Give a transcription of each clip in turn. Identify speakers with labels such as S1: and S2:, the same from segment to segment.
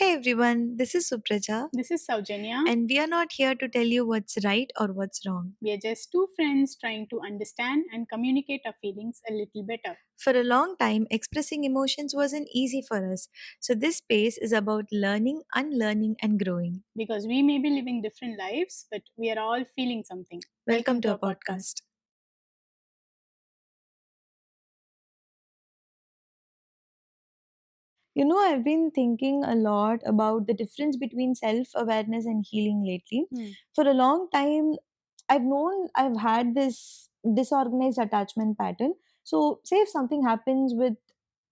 S1: Hey everyone, this is Supraja,
S2: This is Saujanya.
S1: and we are not here to tell you what's right or what's wrong.
S2: We are just two friends trying to understand and communicate our feelings a little better.
S1: For a long time, expressing emotions wasn't easy for us, so this space is about learning, unlearning, and growing.
S2: Because we may be living different lives, but we are all feeling something.
S1: Welcome
S2: Welcome
S1: to
S2: to
S1: our
S2: our podcast.
S1: podcast. I've been thinking a lot about the difference between self awareness and healing lately.
S2: Hmm.
S1: For a long time, I've had this disorganized attachment pattern. So, say if something happens with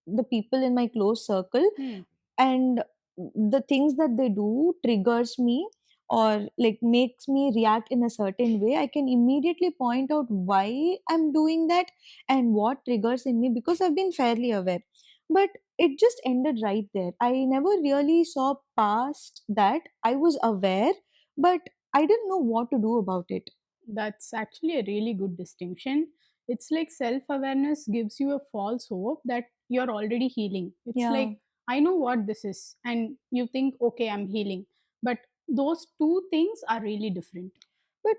S1: the people in my close circle,
S2: Hmm.
S1: and the things that they do triggers me or like makes me react in a certain way, I can immediately point out why I'm doing that and what triggers in me because I've been fairly aware. But it just ended right there. I never really saw past that. I was aware, but I didn't know what to do about it.
S2: That's actually a really good distinction. It's like self awareness gives you a false hope that you're already healing. It's
S1: Yeah.
S2: like, I know what this is, and you think, okay, I'm healing. But those two things are really different.
S1: But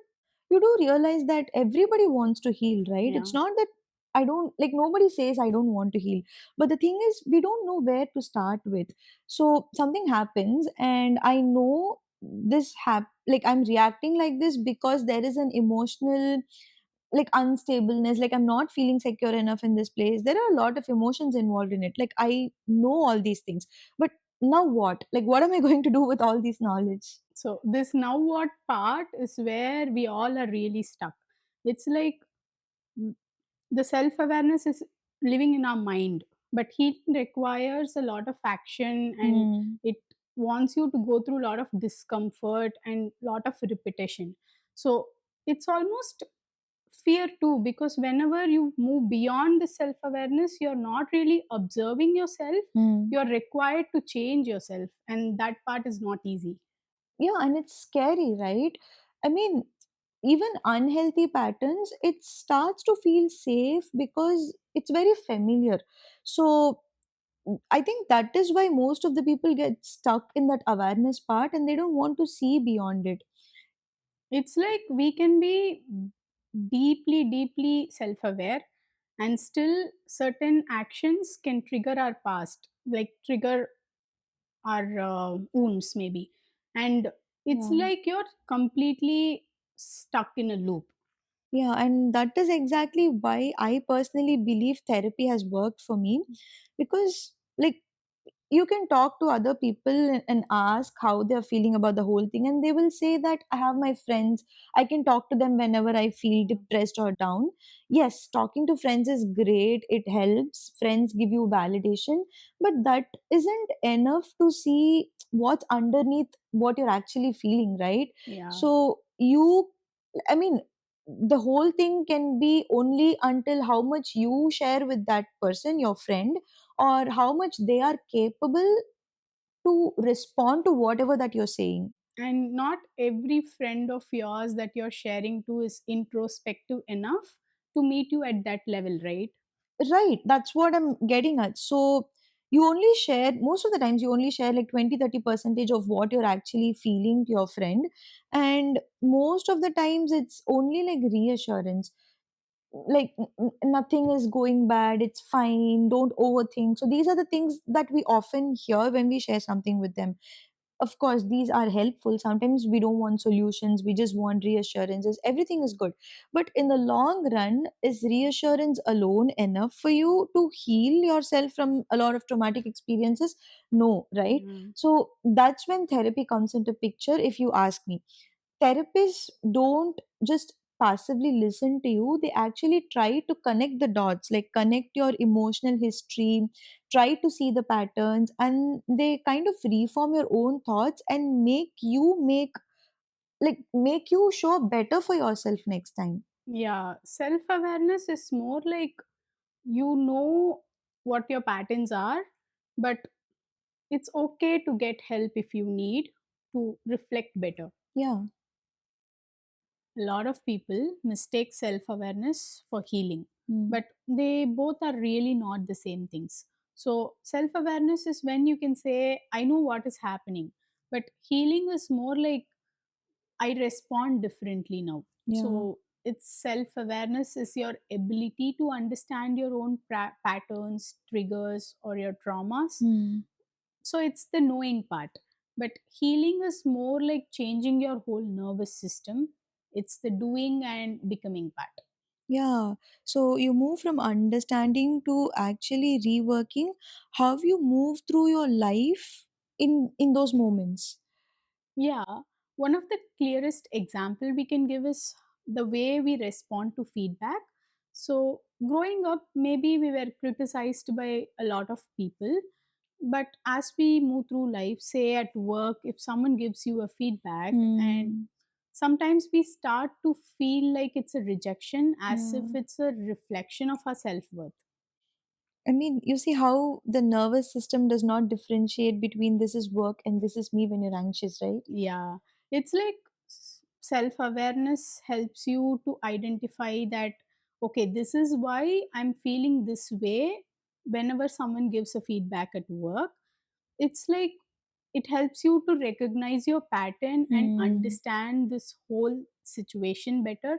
S1: you do realize that everybody wants to heal, right?
S2: Yeah.
S1: It's not that I don't like nobody says I don't want to heal. But the thing is, we don't know where to start with. So something happens, and I know like I'm reacting like this because there is an emotional like unstableness, like I'm not feeling secure enough in this place. There are a lot of emotions involved in it. Like I know all these things. But now what? Like what am I going to do with all this knowledge?
S2: So this now what part is where we all are really stuck. It's like the self awareness is living in our mind, but healing requires a lot of action, and
S1: Hmm.
S2: it wants you to go through a lot of discomfort and lot of repetition. So it's almost fear too, because whenever you move beyond the self awareness, you're not really observing yourself,
S1: Hmm.
S2: you're required to change yourself, and that part is not easy.
S1: Yeah, and it's scary, right? I mean, even unhealthy patterns, it starts to feel safe because it's very familiar. So I think that is why most of the people get stuck in that awareness part and they don't want to see beyond it.
S2: It's like we can be deeply self aware, and still certain actions can trigger our past, like trigger our wounds, maybe. And it's
S1: Yeah.
S2: like you're completely stuck in a loop.
S1: Yeah, and that is exactly why I personally believe therapy has worked for me because, like, you can talk to other people and ask how they're feeling about the whole thing, and they will say that I have my friends, I can talk to them whenever I feel depressed or down. Yes, talking to friends is great, it helps, friends give you validation, but that isn't enough to see what's underneath what you're actually feeling, right?
S2: Yeah.
S1: So I mean, the whole thing can be only until how much you share with that person, your friend, or how much they are capable to respond to whatever that you're saying.
S2: And not every friend of yours that you're sharing to is introspective enough to meet you at that level, right?
S1: Right, that's what I'm getting at. So you only share, most of the times you only share like 20 30 percentage of what you're actually feeling to your friend, and most of the times it's only like reassurance, like nothing is going bad, it's fine, don't overthink. So these are the things that we often hear when we share something with them. Of course these are helpful, sometimes we don't want solutions, we just want reassurances, everything is good. But in the long run, is reassurance alone enough for you to heal yourself from a lot of traumatic experiences? No, right?
S2: Mm.
S1: So that's when therapy comes into picture, if you ask me. Therapists don't just passively listen to you, they actually try to connect the dots, like connect your emotional history, try to see the patterns, and they kind of reform your own thoughts and make you show up better for yourself next time.
S2: Yeah, self awareness is more like you know what your patterns are, but it's okay to get help if you need to reflect better.
S1: Yeah.
S2: A lot of people mistake self awareness for healing,
S1: Hmm.
S2: but they both are really not the same things. So self awareness is when you can say, I know what is happening. But healing is more like, I respond differently now.
S1: Yeah.
S2: So it's self awareness is your ability to understand your own patterns, triggers, or your traumas.
S1: Hmm.
S2: So it's the knowing part. But healing is more like changing your whole nervous system. It's the doing and becoming part.
S1: Yeah. So you move from understanding to actually reworking how you move through your life in those moments.
S2: Yeah, one of the clearest example we can give is the way we respond to feedback. So growing up, maybe we were criticized by a lot of people, but as we move through life, say at work, if someone gives you a feedback, and
S1: Hmm.
S2: sometimes we start to feel like it's a rejection, as if
S1: Yeah.
S2: it's a reflection of our self-worth.
S1: I mean, you see how the nervous system does not differentiate between this is work and this is me when you're anxious, right?
S2: Yeah, it's like self awareness helps you to identify that, okay, this is why I'm feeling this way whenever someone gives a feedback at work. It's like it helps you to recognize your pattern and
S1: Hmm.
S2: understand this whole situation better.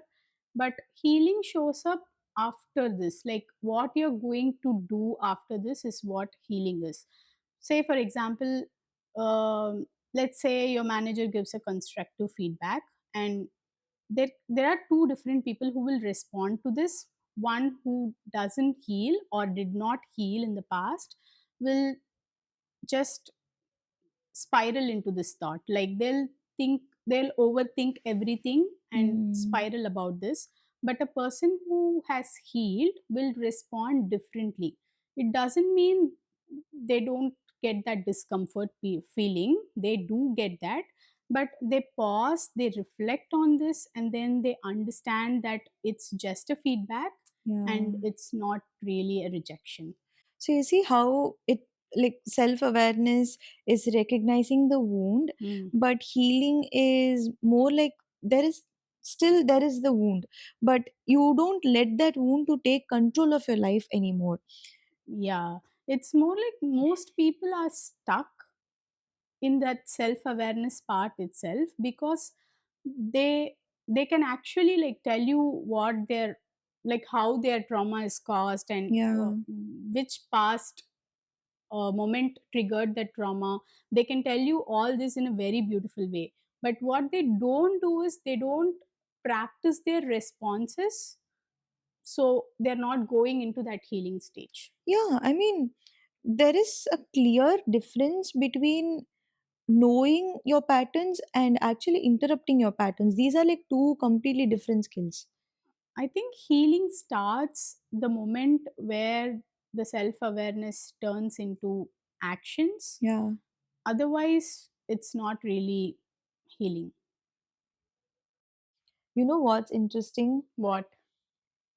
S2: But healing shows up after this, like what you're going to do after this is what healing is. Say for example, let's say your manager gives a constructive feedback, and there are two different people who will respond to this. One who doesn't heal or did not heal in the past will just spiral into this thought, like they'll overthink everything and
S1: Hmm.
S2: spiral about this. But a person who has healed will respond differently. It doesn't mean they don't get that discomfort feeling, they do get that, but they pause, they reflect on this, and then they understand that it's just a feedback and
S1: Yeah.
S2: it's not really a rejection.
S1: So you see how it, like, self-awareness is recognizing the wound,
S2: Mm.
S1: but healing is more like there is the wound, but you don't let that wound to take control of your life anymore.
S2: Yeah, it's more like most people are stuck in that self awareness part itself, because they can actually like tell you what their, like how their trauma is caused, and
S1: Yeah.
S2: which past moment triggered that trauma. They can tell you all this in a very beautiful way, but what they don't do is they don't practice their responses, so they're not going into that healing stage.
S1: Yeah, I mean, there is a clear difference between knowing your patterns and actually interrupting your patterns. These are like two completely different skills.
S2: I think healing starts the moment where the self awareness turns into actions.
S1: Yeah.
S2: Otherwise, it's not really healing.
S1: You know what's interesting?
S2: What?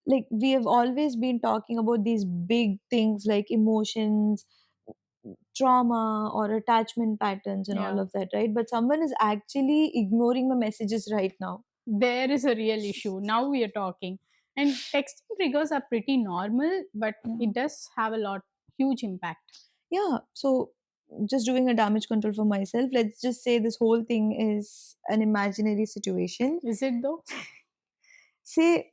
S1: Like, we have always been talking about these big things like emotions, trauma, or attachment patterns, and all
S2: Yeah.
S1: of that, right? But someone is actually ignoring my messages right now.
S2: There is a real issue. Now we are talking. And texting triggers are pretty normal, but
S1: Yeah.
S2: it does have a lot, huge impact.
S1: Yeah. So, just doing a damage control for myself, let's just say this whole thing is an imaginary situation.
S2: Is it though?
S1: Say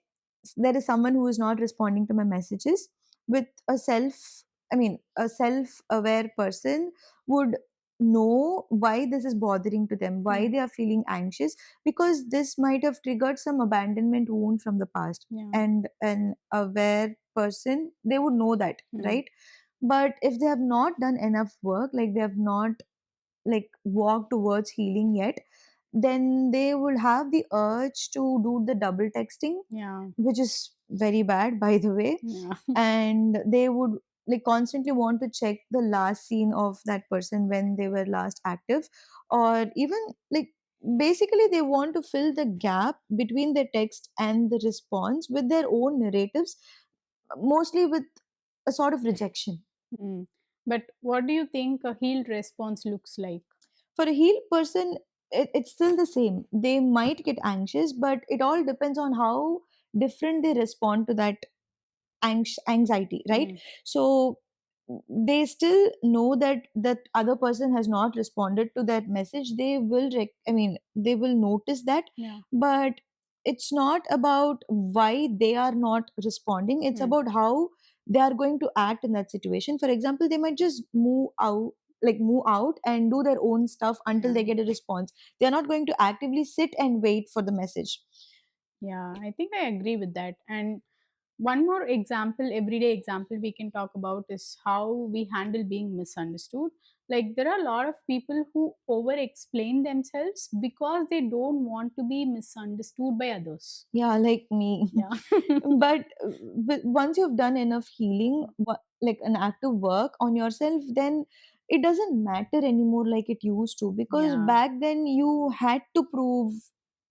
S1: there is someone who is not responding to my messages with a self, I mean, a self aware person would know why this is bothering to them, why
S2: Mm.
S1: they are feeling anxious, because this might have triggered some abandonment wound from the past.
S2: Yeah.
S1: And an aware person, they would know that,
S2: Mm.
S1: right? But if they have not done enough work, like they have not like walked towards healing yet, then they will have the urge to do the double texting,
S2: Yeah.
S1: which is very bad, by the way.
S2: Yeah.
S1: And they would like constantly want to check the last scene of that person when they were last active, or even like basically they want to fill the gap between the text and the response with their own narratives, mostly with a sort of rejection.
S2: Mm. But what do you think a healed response looks like?
S1: For a healed person, it's still the same. They might get anxious, but it all depends on how different they respond to that anxiety, right?
S2: Mm.
S1: So they still know that that other person has not responded to that message. They will I mean, they will notice that.
S2: Yeah.
S1: But it's not about why they are not responding, it's
S2: Hmm.
S1: about how they are going to act in that situation. For example, they might just move out and do their own stuff until
S2: Yeah.
S1: they get a response. They are not going to actively sit and wait for the message.
S2: Yeah, I think I agree with that. And one more example, everyday example we can talk about is how we handle being misunderstood. Like, there are a lot of people who over explain themselves because they don't want to be misunderstood by others.
S1: Yeah, like me.
S2: Yeah.
S1: But once you've done enough healing, like an active work on yourself, then it doesn't matter anymore like it used to, because
S2: Yeah.
S1: back then you had to prove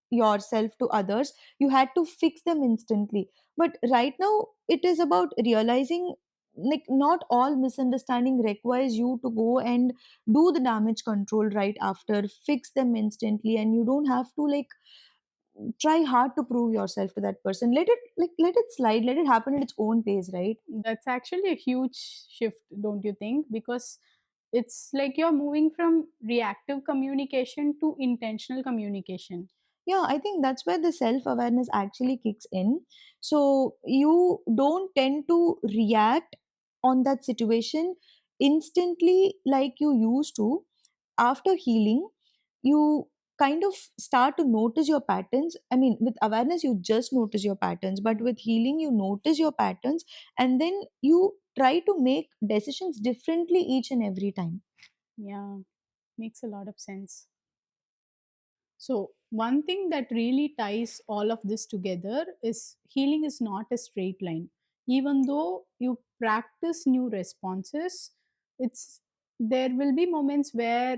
S1: yourself to others, you had to fix them instantly. But right now it is about realizing, like, not all misunderstanding requires you to go and do the damage control right after, fix them instantly, and you don't have to like try hard to prove yourself to that person. Let it slide, let it happen at its own pace, right?
S2: That's actually a huge shift, don't you think? Because it's like you're moving from reactive communication to intentional communication.
S1: Yeah, I think that's where the self awareness actually kicks in. So you don't tend to react on that situation instantly like you used to. After healing, you kind of start to notice your patterns. I mean, with awareness you just notice your patterns, but with healing you notice your patterns, and then you try to make decisions differently each and every time.
S2: Yeah, makes a lot of sense. So, one thing that really ties all of this together is healing is not a straight line. Even though you practice new responses, it's there will be moments where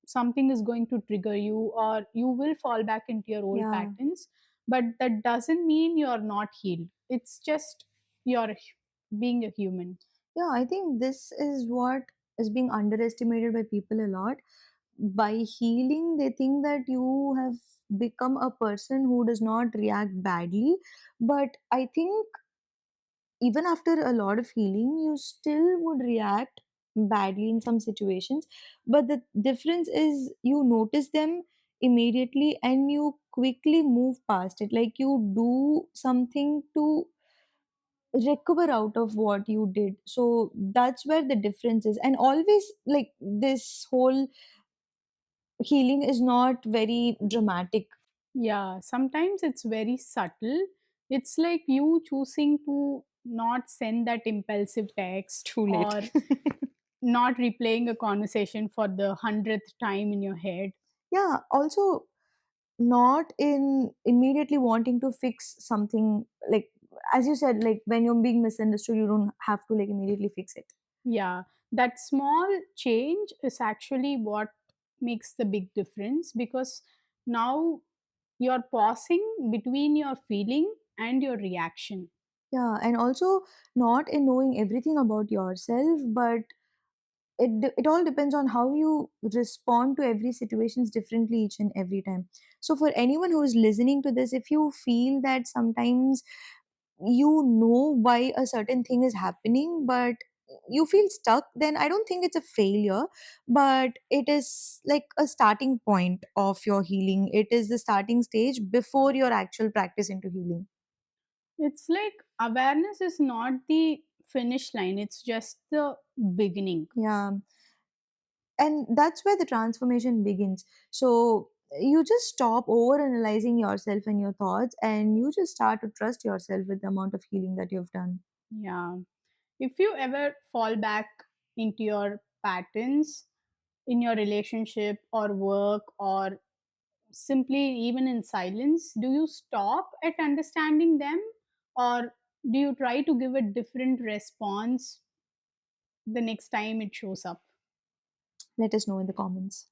S2: something is going to trigger you or you will fall back into your old
S1: Yeah.
S2: patterns, but that doesn't mean you're not healed. It's just you're being a human.
S1: Yeah, I think this is what is being underestimated by people a lot. By healing, they think that you have become a person who does not react badly. But I think even after a lot of healing, you still would react badly in some situations. But the difference is you notice them immediately and you quickly move past it. Like you do something to recover out of what you did. So that's where the difference is. And always, like, this whole healing is not very dramatic.
S2: Yeah, sometimes it's very subtle. It's like you choosing to not send that impulsive text
S1: Too late.
S2: or not replaying a conversation for the hundredth time in your head.
S1: Yeah, also not in immediately wanting to fix something, like as you said, like when you're being misunderstood, you don't have to like immediately fix it.
S2: Yeah, that small change is actually what makes the big difference because now you're pausing between your feeling and your reaction.
S1: Yeah, and also not in knowing everything about yourself, but it all depends on how you respond to every situations differently each and every time. So for anyone who is listening to this, if you feel that sometimes you know why a certain thing is happening but you feel stuck, then I don't think it's a failure, but it is like a starting point of your healing. It is the starting stage before your actual practice into healing.
S2: It's like awareness is not the finish line, it's just the beginning.
S1: Yeah, and that's where the transformation begins. So you just stop over analyzing yourself and your thoughts, and you just start to trust yourself with the amount of healing that you've done.
S2: Yeah. If you ever fall back into your patterns in your relationship or work or simply even in silence, do you stop at understanding them or do you try to give a different response the next time it shows up?
S1: Let us know in the comments.